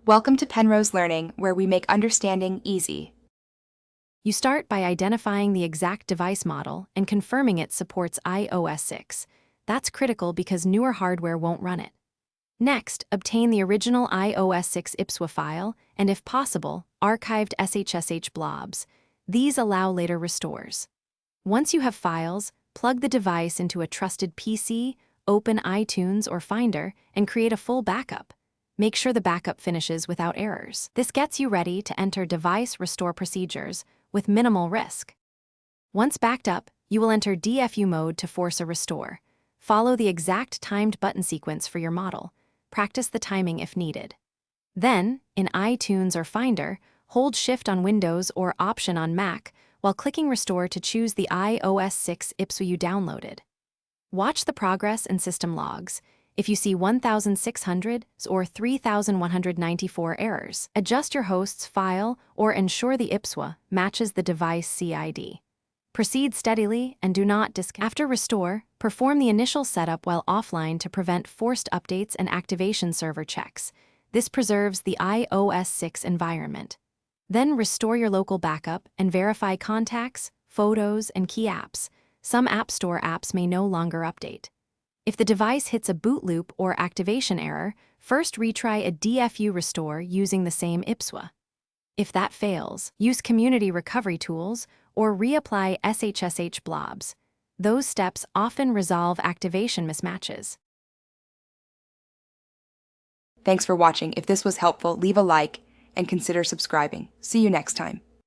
Welcome to Penrose Learning, where we make understanding easy. You start by identifying the exact device model and confirming it supports iOS 6. That's critical because newer hardware won't run it. Next, obtain the original iOS 6 IPSWA file and, if possible, archived SHSH blobs. These allow later restores. Once you have files, plug the device into a trusted PC, open iTunes or Finder, and create a full backup. Make sure the backup finishes without errors. This gets you ready to enter device restore procedures with minimal risk. Once backed up, you will enter DFU mode to force a restore. Follow the exact timed button sequence for your model. Practice the timing if needed. Then, in iTunes or Finder, hold Shift on Windows or Option on Mac while clicking Restore to choose the iOS 6 IPSWA you downloaded. Watch the progress and system logs. If you see 1,600 or 3,194 errors, adjust your host's file or ensure the IPSWA matches the device CID. Proceed steadily and do not disconnect. After restore, perform the initial setup while offline to prevent forced updates and activation server checks. This preserves the iOS 6 environment. Then restore your local backup and verify contacts, photos, and key apps. Some App Store apps may no longer update. If the device hits a boot loop or activation error, first retry a DFU restore using the same IPSWA. If that fails, use community recovery tools or reapply SHSH blobs. Those steps often resolve activation mismatches. Thanks for watching. If this was helpful, leave a like and consider subscribing. See you next time.